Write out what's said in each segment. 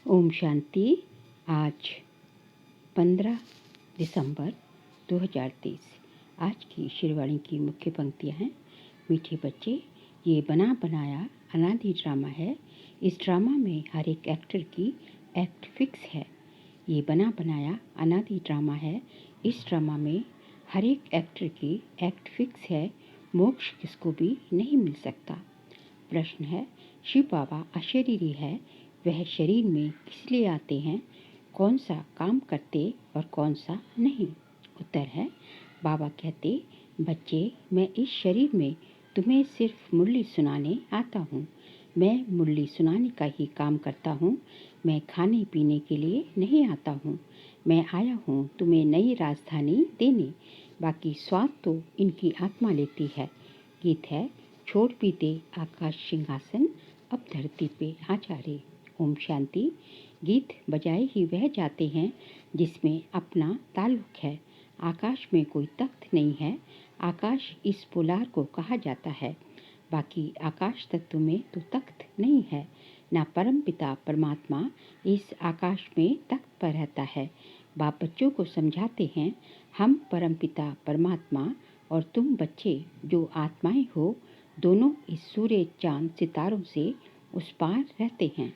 ओम शांति। आज 15 दिसंबर 2023। आज की शिरवाणी की मुख्य पंक्तियाँ हैं। मीठे बच्चे, ये बना बनाया अनादि ड्रामा है। इस ड्रामा में हर एक एक्टर की एक्ट फिक्स है। ये बना बनाया अनादि ड्रामा है। इस ड्रामा में हर एक एक्टर की एक्ट फिक्स है। मोक्ष किसको भी नहीं मिल सकता। प्रश्न है, शिव बाबा अशरीरी है, वह शरीर में किस लिए आते हैं? कौन सा काम करते और कौन सा नहीं? उत्तर है, बाबा कहते, बच्चे, मैं इस शरीर में तुम्हें सिर्फ मुरली सुनाने आता हूँ। मैं मुरली सुनाने का ही काम करता हूँ। मैं खाने पीने के लिए नहीं आता हूँ। मैं आया हूँ तुम्हें नई राजधानी देने। बाकी स्वाद तो इनकी आत्मा लेती है। गीत है, छोड़ भी दे आकाश सिंहासन, अब धरती पे आचार्य। ओम शांति। गीत बजाए ही वह जाते हैं जिसमें अपना ताल्लुक है। आकाश में कोई तख्त नहीं है। आकाश इस पोलार को कहा जाता है। बाकी आकाश तत्व में तो तख्त नहीं है। ना परम पिता परमात्मा इस आकाश में तख्त पर रहता है। बाप बच्चों को समझाते हैं, हम परम पिता परमात्मा और तुम बच्चे जो आत्माएं हो, दोनों इस सूर्य चांद सितारों से उस पार रहते हैं।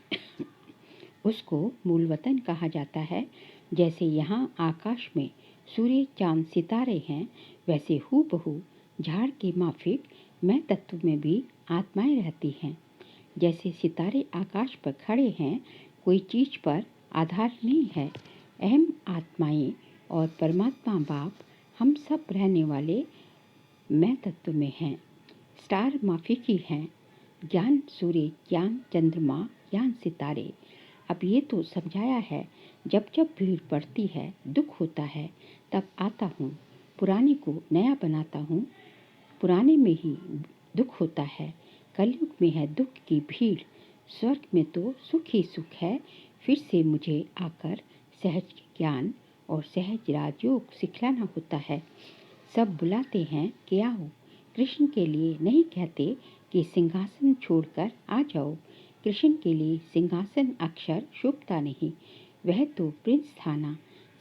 उसको मूल वतन कहा जाता है। जैसे यहाँ आकाश में सूर्य चांद सितारे हैं, वैसे हूबहू झाड़ की माफिक मैं तत्व में भी आत्माएं रहती हैं। जैसे सितारे आकाश पर खड़े हैं, कोई चीज पर आधार नहीं है। अहम आत्माएं और परमात्मा बाप हम सब रहने वाले मैं तत्व में हैं। स्टार माफिकी हैं। ज्ञान सूर्य, ज्ञान चंद्रमा, ज्ञान सितारे। अब ये तो समझाया है। जब जब भीड़ पड़ती है, दुख होता है, तब आता हूँ, पुराने को नया बनाता हूँ। पुराने में ही दुख होता है। कलयुग में है दुख की भीड़। स्वर्ग में तो सुख ही सुख है। फिर से मुझे आकर सहज ज्ञान और सहज राजयोग सिखलाना होता है। सब बुलाते हैं कि आओ। कृष्ण के लिए नहीं कहते कि सिंहासन छोड़कर आ जाओ। कृष्ण के लिए सिंहासन अक्षर शोभता नहीं। वह तो प्रिंस था ना।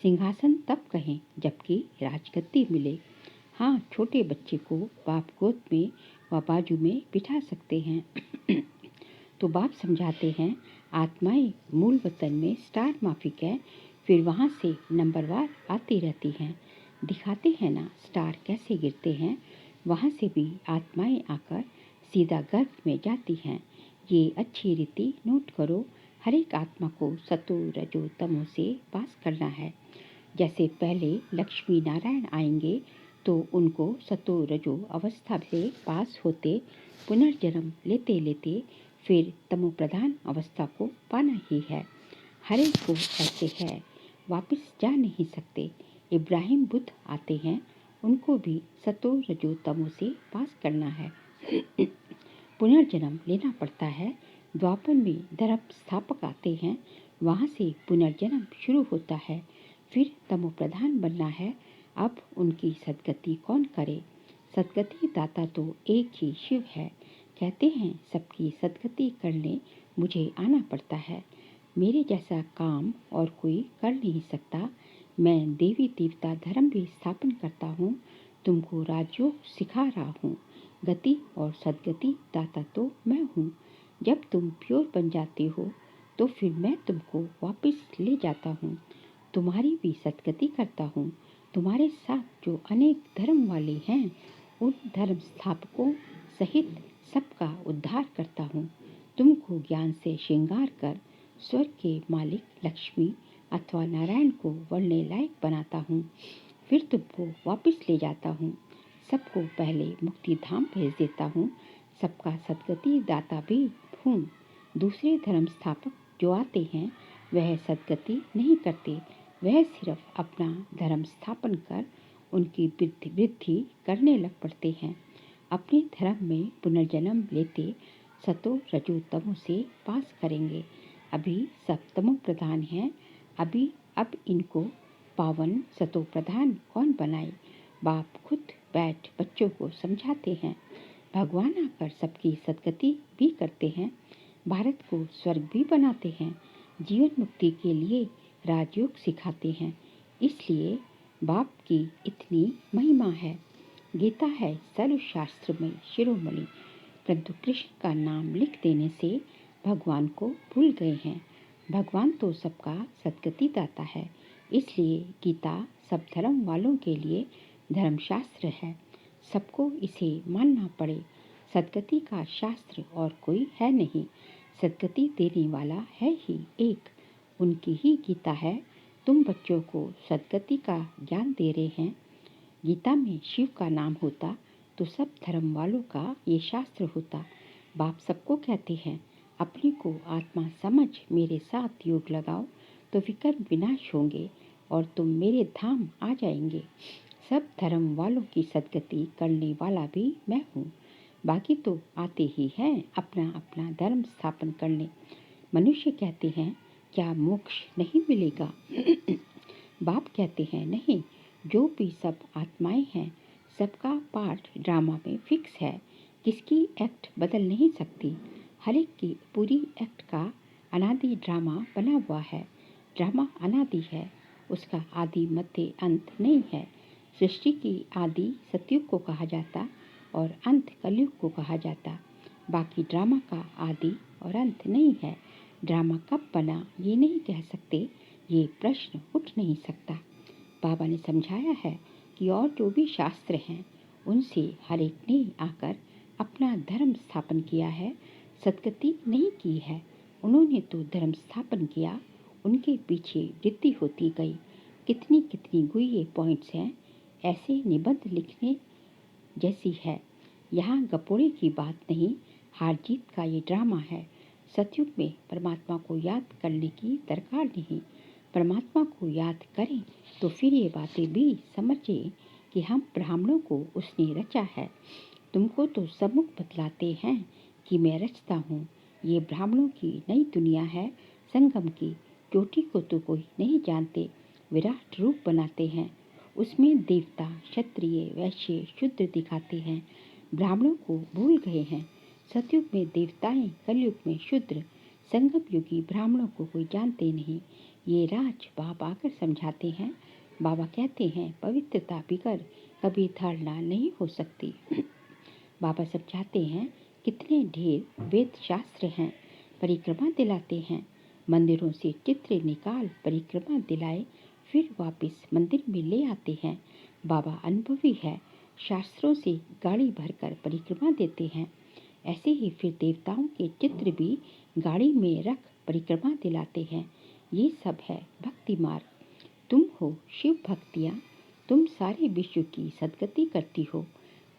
सिंहासन तब कहें जबकि राजगद्दी मिले। हाँ, छोटे बच्चे को बाप गोद में व बाजू में बिठा सकते हैं। तो बाप समझाते हैं, आत्माएं मूल वतन में स्टार माफिक है। फिर वहाँ से नंबरवार आती रहती हैं। दिखाते हैं ना स्टार कैसे गिरते हैं। वहाँ से भी आत्माएं आकर सीधा गर्भ में जाती हैं। ये अच्छी रीति नोट करो। हर एक आत्मा को सतो रजो तमो से पास करना है। जैसे पहले लक्ष्मी नारायण आएंगे तो उनको सतो रजो अवस्था से पास होते पुनर्जन्म लेते लेते फिर तमो प्रधान अवस्था को पाना ही है। हर एक को ऐसे है, वापस जा नहीं सकते। इब्राहिम बुद्ध आते हैं, उनको भी सतो रजो तमो से पास करना है। पुनर्जन्म लेना पड़ता है। द्वापर में धर्म स्थापक आते हैं, वहाँ से पुनर्जन्म शुरू होता है। फिर तमो प्रधान बनना है। अब उनकी सदगति कौन करे? सदगति दाता तो एक ही शिव है। कहते हैं सबकी सदगति करने मुझे आना पड़ता है। मेरे जैसा काम और कोई कर नहीं सकता। मैं देवी देवता धर्म भी स्थापन करता हूँ। तुमको राजयोग सिखा रहा हूँ। गति और सदगति दाता तो मैं हूँ। जब तुम प्योर बन जाते हो तो फिर मैं तुमको वापस ले जाता हूँ। तुम्हारी भी सदगति करता हूँ। तुम्हारे साथ जो अनेक धर्म वाले हैं, उन धर्म स्थापकों सहित सबका उद्धार करता हूँ। तुमको ज्ञान से श्रृंगार कर स्वर्ग के मालिक लक्ष्मी अथवा नारायण को वरने लायक बनाता हूँ। फिर तुमको वापस ले जाता हूँ। सबको पहले मुक्ति धाम भेज देता हूँ। सबका सदगति दाता भी हूँ। दूसरे धर्म स्थापक जो आते हैं, वह सदगति नहीं करते। वह सिर्फ अपना धर्म स्थापन कर उनकी वृद्धि करने लग पड़ते हैं। अपने धर्म में पुनर्जन्म लेते सतो रजो तमो से पास करेंगे। अभी सब तमो प्रधान हैं। अब इनको पावन सतो प्रधान कौन बनाए? बाप खुद बैठ बच्चों को समझाते हैं। भगवान आकर सबकी सदगति भी करते हैं। भारत को स्वर्ग भी बनाते हैं। जीवन मुक्ति के लिए राजयोग सिखाते हैं। इसलिए बाप की इतनी महिमा है। गीता है सर्वशास्त्र में शिरोमणि, परंतु कृष्ण का नाम लिख देने से भगवान को भूल गए हैं। भगवान तो सबका सद्गति दाता है। इसलिए गीता सब धर्म वालों के लिए धर्मशास्त्र है। सबको इसे मानना पड़े। सद्गति का शास्त्र और कोई है नहीं। सद्गति देने वाला है ही एक, उनकी ही गीता है। तुम बच्चों को सद्गति का ज्ञान दे रहे हैं। गीता में शिव का नाम होता तो सब धर्म वालों का ये शास्त्र होता। बाप सबको कहते हैं, अपने को आत्मा समझ मेरे साथ योग लगाओ तो विकर्म विनाश होंगे और तुम मेरे धाम आ जाएंगे। सब धर्म वालों की सद्गति करने वाला भी मैं हूँ। बाकी तो आते ही हैं अपना अपना धर्म स्थापन करने। मनुष्य कहते हैं, क्या मोक्ष नहीं मिलेगा? बाप कहते हैं, नहीं, जो भी सब आत्माएं हैं सबका पार्ट ड्रामा में फिक्स है। किसकी एक्ट बदल नहीं सकती। हर एक की पूरी एक्ट का अनादि ड्रामा बना हुआ है। ड्रामा अनादि है, उसका आदि मध्य अंत नहीं है। सृष्टि की आदि सतयुग को कहा जाता और अंत कलयुग को कहा जाता। बाकी ड्रामा का आदि और अंत नहीं है। ड्रामा कब बना ये नहीं कह सकते, ये प्रश्न उठ नहीं सकता। बाबा ने समझाया है कि और जो भी शास्त्र हैं उनसे हर एक ने आकर अपना धर्म स्थापन किया है, सद्गति नहीं की है। उन्होंने तो धर्म स्थापन किया, उनके पीछे वृद्धि होती गई। कितनी कितनी गुह्य पॉइंट्स हैं, ऐसे निबंध लिखने जैसी है। यहाँ गपोड़े की बात नहीं, हार जीत का ये ड्रामा है। सतयुग में परमात्मा को याद करने की दरकार नहीं। परमात्मा को याद करें तो फिर ये बातें भी समझें कि हम ब्राह्मणों को उसने रचा है। तुमको तो सम्मुख बतलाते हैं कि मैं रचता हूँ। ये ब्राह्मणों की नई दुनिया है, संगम की। चोटी को तो कोई नहीं जानते। विराट रूप बनाते हैं, उसमें देवता क्षत्रिय वैश्य शूद्र दिखाते हैं। ब्राह्मणों को भूल गए हैं। सतयुग में देवताएं, कलयुग में शूद्र। संगम युगी ब्राह्मणों को कोई जानते नहीं। ये राज बाप आकर समझाते हैं। बाबा कहते हैं, पवित्रता बिगर कभी धारणा नहीं हो सकती। बाबा समझाते हैं, कितने ढेर वेद शास्त्र हैं, परिक्रमा दिलाते हैं। मंदिरों से चित्र निकाल परिक्रमा दिलाए, फिर वापस मंदिर में ले आते हैं। बाबा अनुभवी है, शास्त्रों से गाड़ी भरकर परिक्रमा देते हैं। ऐसे ही फिर देवताओं के चित्र भी गाड़ी में रख परिक्रमा दिलाते हैं। ये सब है भक्ति मार्ग। तुम हो शिव भक्तियाँ, तुम सारे विश्व की सद्गति करती हो।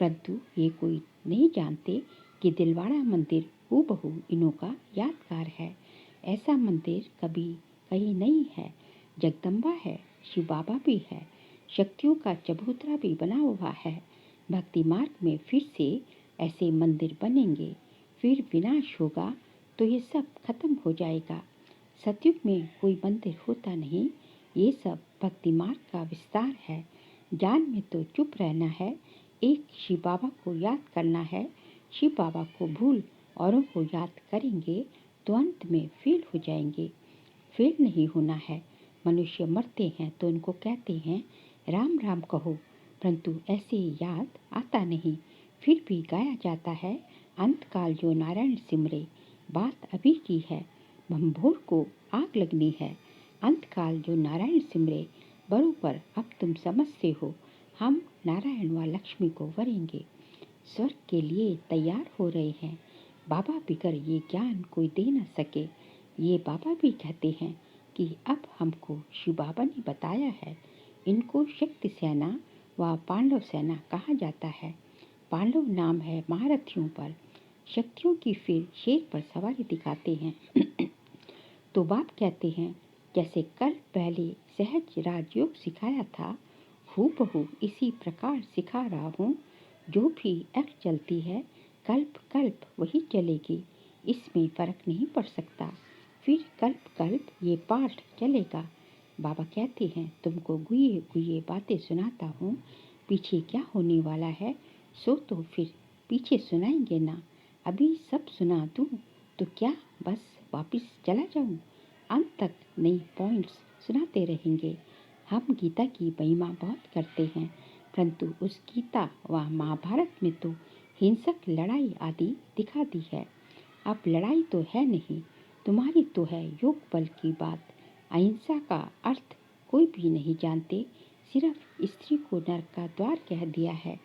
परंतु ये कोई नहीं जानते कि दिलवाड़ा मंदिर हूबहू इन्हों का यादगार है। ऐसा मंदिर कभी कहीं नहीं है। जगदम्बा है, शिव बाबा भी है, शक्तियों का चबूतरा भी बना हुआ है। भक्ति मार्ग में फिर से ऐसे मंदिर बनेंगे। फिर विनाश होगा तो ये सब खत्म हो जाएगा। सतयुग में कोई मंदिर होता नहीं। ये सब भक्ति मार्ग का विस्तार है। जान में तो चुप रहना है, एक शिव बाबा को याद करना है। शिव बाबा को भूल औरों को याद करेंगे तो अंत में फेल हो जाएंगे। फेल नहीं होना है। मनुष्य मरते हैं तो उनको कहते हैं राम राम कहो, परंतु ऐसे याद आता नहीं। फिर भी गाया जाता है, अंतकाल जो नारायण सिमरे। बात अभी की है, भंभोर को आग लगनी है। अंतकाल जो नारायण सिमरे, बरोबर अब तुम समझते हो। हम नारायण व लक्ष्मी को वरेंगे, स्वर्ग के लिए तैयार हो रहे हैं। बाबा बिगर ये ज्ञान कोई दे न सके। ये बाबा भी कहते हैं कि अब हमको शिव बाबा ने बताया है। इनको शक्ति सेना व पांडव सेना कहा जाता है। पांडव नाम है महारथियों पर, शक्तियों की फिर शेर पर सवारी दिखाते हैं। तो बाप कहते हैं, जैसे कल पहले सहज राजयोग सिखाया था, हूबहू इसी प्रकार सिखा रहा हूँ। जो भी एक्ट चलती है कल्प कल्प वही चलेगी, इसमें फर्क नहीं पड़ सकता। फिर कल्प कल्प ये पाठ चलेगा। बाबा कहते हैं, तुमको गुये गुये बातें सुनाता हूँ, पीछे क्या होने वाला है सो तो फिर पीछे सुनाएंगे ना। अभी सब सुना दूँ तो क्या बस वापस चला जाऊँ? अंत तक नई पॉइंट्स सुनाते रहेंगे। हम गीता की महिमा बहुत करते हैं, परंतु उस गीता व महाभारत में तो हिंसक लड़ाई आदि दिखा दी है। अब लड़ाई तो है नहीं, तुम्हारी तो है योग बल की बात। अहिंसा का अर्थ कोई भी नहीं जानते, सिर्फ स्त्री को नरक का द्वार कह दिया है।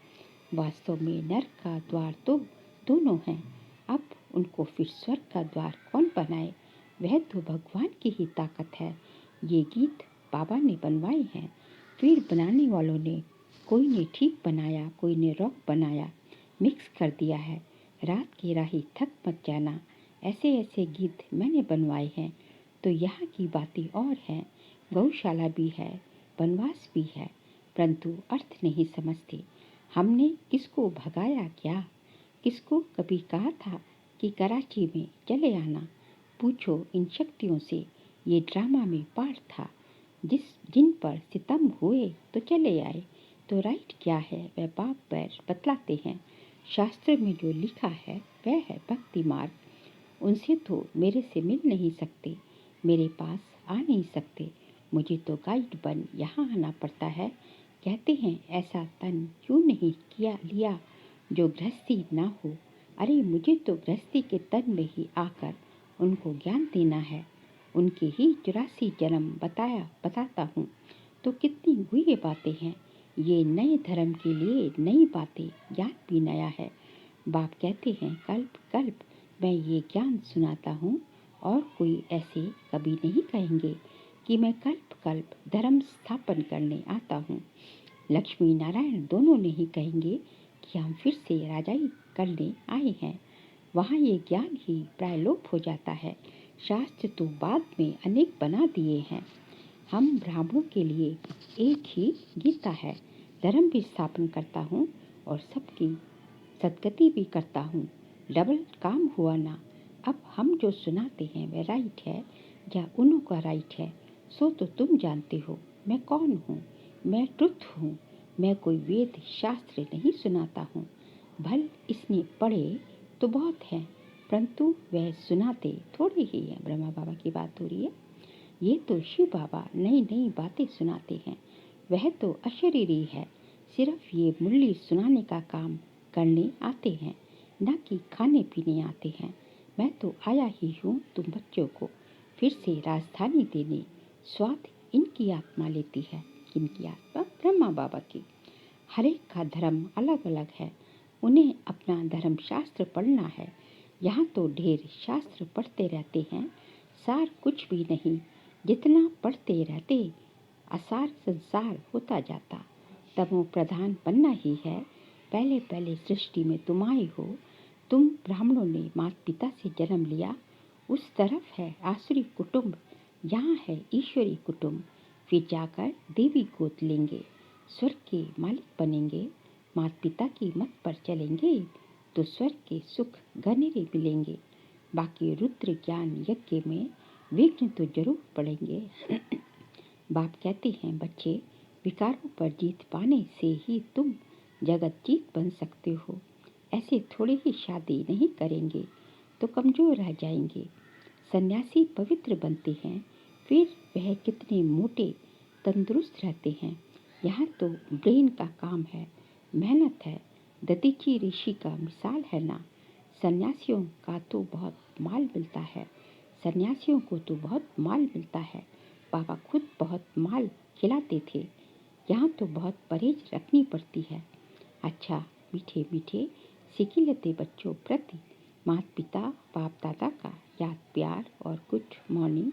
वास्तव में नरक का द्वार तो दोनों हैं। अब उनको फिर स्वर्ग का द्वार कौन बनाए? वह तो भगवान की ही ताकत है। ये गीत बाबा ने बनवाए हैं, फिर बनाने वालों ने, कोई ने ठीक बनाया, कोई ने रॉक बनाया, मिक्स कर दिया है। रात की राही थक मत जाना, ऐसे ऐसे गीत मैंने बनवाए हैं। तो यहाँ की बातें और हैं, गौशाला भी है, वनवास भी है, परंतु अर्थ नहीं समझते। हमने किसको भगाया क्या? किसको कभी कहा था कि कराची में चले आना? पूछो इन शक्तियों से, ये ड्रामा में पार्ट था। जिन पर सितम हुए तो चले आए। तो राइट क्या है वह बाप पैर बतलाते हैं। शास्त्र में जो लिखा है वह है भक्ति मार्ग। उनसे तो मेरे से मिल नहीं सकते, मेरे पास आ नहीं सकते। मुझे तो गाइड बन यहाँ आना पड़ता है। कहते हैं ऐसा तन क्यों नहीं किया लिया जो गृहस्थी ना हो। अरे मुझे तो गृहस्थी के तन में ही आकर उनको ज्ञान देना है। उनके ही 84 जन्म बताता हूँ। तो कितनी हुई ये बातें हैं। ये नए धर्म के लिए नई बातें, ज्ञान भी नया है। बाप कहते हैं कल्प कल्प मैं ये ज्ञान सुनाता हूँ, और कोई ऐसे कभी नहीं कहेंगे कि मैं कल्प कल्प धर्म स्थापन करने आता हूँ। लक्ष्मी नारायण दोनों नहीं कहेंगे कि हम फिर से राजाई करने आए हैं। वहाँ ये ज्ञान ही प्राय लोप हो जाता है। शास्त्र तो बाद में अनेक बना दिए हैं। हम ब्राह्मणों के लिए एक ही गीता है। धर्म भी स्थापन करता हूँ और सबकी सदगति भी करता हूँ। डबल काम हुआ ना। अब हम जो सुनाते हैं वह राइट है या उन्हों का राइट है, सो तो तुम जानते हो। मैं कौन हूँ? मैं ट्रुथ हूँ। मैं कोई वेद शास्त्र नहीं सुनाता हूँ। भल इसने पढ़े तो बहुत है, परंतु वह सुनाते थोड़े ही हैं। ब्रह्मा बाबा की बात हो रही है। ये तो शिव बाबा नई नई बातें सुनाते हैं। वह तो अशरीरी है, सिर्फ ये मुरली सुनाने का काम करने आते हैं, न कि खाने पीने आते हैं। मैं तो आया ही हूँ तुम बच्चों को फिर से राजधानी देने। स्वाद इनकी आत्मा लेती है। किनकी आत्मा? ब्रह्मा बाबा की। हर एक का धर्म अलग अलग है, उन्हें अपना धर्म शास्त्र पढ़ना है। यहाँ तो ढेर शास्त्र पढ़ते रहते हैं, सार कुछ भी नहीं। जितना पढ़ते रहते असार संसार होता जाता। तमो प्रधान बनना ही है। पहले पहले सृष्टि में तुम आए हो। तुम ब्राह्मणों ने माता पिता से जन्म लिया। उस तरफ है आसुरी कुटुंब, यहाँ है ईश्वरी कुटुंब। फिर जाकर देवी गोद लेंगे, स्वर्ग के मालिक बनेंगे। माता पिता की मत पर चलेंगे तो स्वर्ग के सुख घनेरे मिलेंगे। बाकी रुद्र ज्ञान यज्ञ में विघ्न तो जरूर पड़ेंगे। बाप कहते हैं बच्चे, विकारों पर जीत पाने से ही तुम जगत जीत बन सकते हो। ऐसे थोड़े ही शादी नहीं करेंगे तो कमजोर रह जाएंगे। सन्यासी पवित्र बनते हैं, फिर वह कितने मोटे तंदुरुस्त रहते हैं। यहाँ तो ब्रेन का काम है, मेहनत है। दधीची ऋषि का मिसाल है ना। सन्यासियों का तो बहुत माल मिलता है। सन्यासियों को तो बहुत माल मिलता है। बाबा खुद बहुत माल खिलाते थे। यहाँ तो बहुत परहेज रखनी पड़ती है। अच्छा, मीठे मीठे सिकिलते बच्चों प्रति माता पिता बाप दादा का याद प्यार और गुड मॉर्निंग।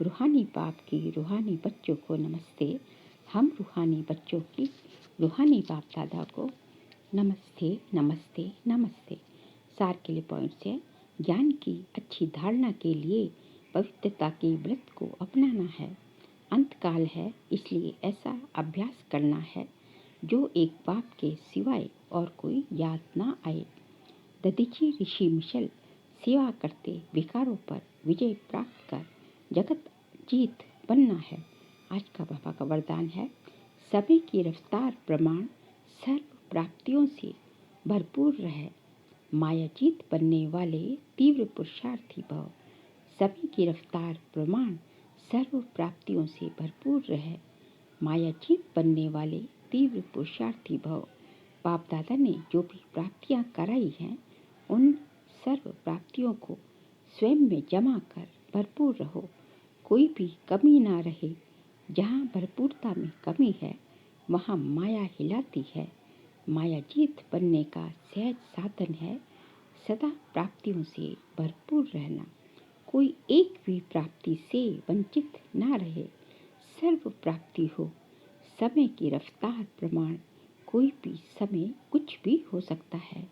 रूहानी बाप की रूहानी बच्चों को नमस्ते। हम रूहानी बच्चों की रूहानी बाप दादा को नमस्ते नमस्ते नमस्ते। सार के लिए पॉइंट्स है। ज्ञान की अच्छी धारणा के लिए पवित्रता के व्रत को अपनाना है। अंतकाल है, इसलिए ऐसा अभ्यास करना है जो एक बाप के सिवाय और कोई याद ना आए। दधीची ऋषि मिशल सेवा करते विकारों पर विजय प्राप्त कर जगत जीत बनना है। आज का बाबा का वरदान है, सभी की रफ्तार प्रमाण सर्व प्राप्तियों से भरपूर रहे। माया जीत बनने वाले तीव्र पुरुषार्थी भव। सभी की रफ्तार प्रमाण सर्व प्राप्तियों से भरपूर रहे, मायाजीत बनने वाले तीव्र पुरुषार्थी भव। बाप दादा ने जो भी प्राप्तियां कराई हैं, उन सर्व प्राप्तियों को स्वयं में जमा कर भरपूर रहो, कोई भी कमी ना रहे। जहाँ भरपूरता में कमी है, वहाँ माया हिलाती है। मायाजीत बनने का सहज साधन है सदा प्राप्तियों से भरपूर रहना, कोई एक भी प्राप्ति से वंचित ना रहे, सर्व प्राप्ति हो। समय की रफ्तार प्रमाण कोई भी समय कुछ भी हो सकता है,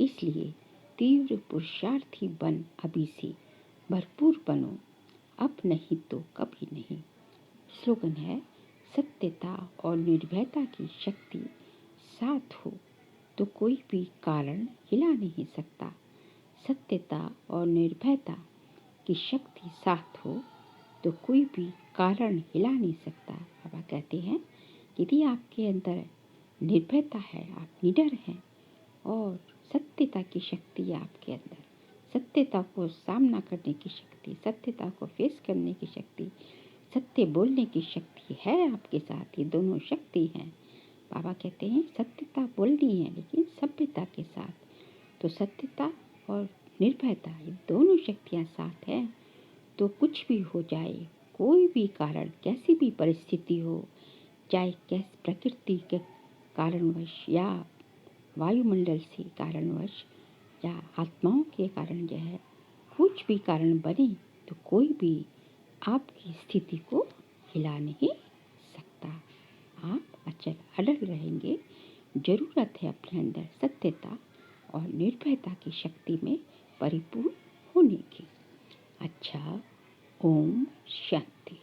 इसलिए तीव्र पुरुषार्थी बन अभी से भरपूर बनो, अब नहीं तो कभी नहीं। स्लोगन है, सत्यता और निर्भयता की शक्ति साथ हो तो कोई भी कारण हिला नहीं सकता। सत्यता और निर्भयता की शक्ति साथ हो तो कोई भी कारण हिला नहीं सकता। बाबा कहते हैं, यदि आपके अंदर निर्भयता है, आप निडर हैं, और सत्यता की शक्ति है आपके अंदर, सत्यता को सामना करने की शक्ति, सत्यता को फेस करने की शक्ति, सत्य बोलने की शक्ति है आपके साथ, ये दोनों शक्ति हैं। बाबा कहते हैं सत्यता बोलनी है लेकिन सभ्यता के साथ, तो सत्यता और निर्भयता ये दोनों शक्तियाँ साथ हैं तो कुछ भी हो जाए, कोई भी कारण, कैसी भी परिस्थिति हो, चाहे कैसे प्रकृति के कारणवश या वायुमंडल से कारणवश या आत्माओं के कारण जो है, कुछ भी कारण बने तो कोई भी आपकी स्थिति को हिला नहीं सकता। आप अचल अडग रहेंगे। जरूरत है अपने अंदर सत्यता और निर्भयता की शक्ति में परिपूर्ण होने की। अच्छा, ओम शांति।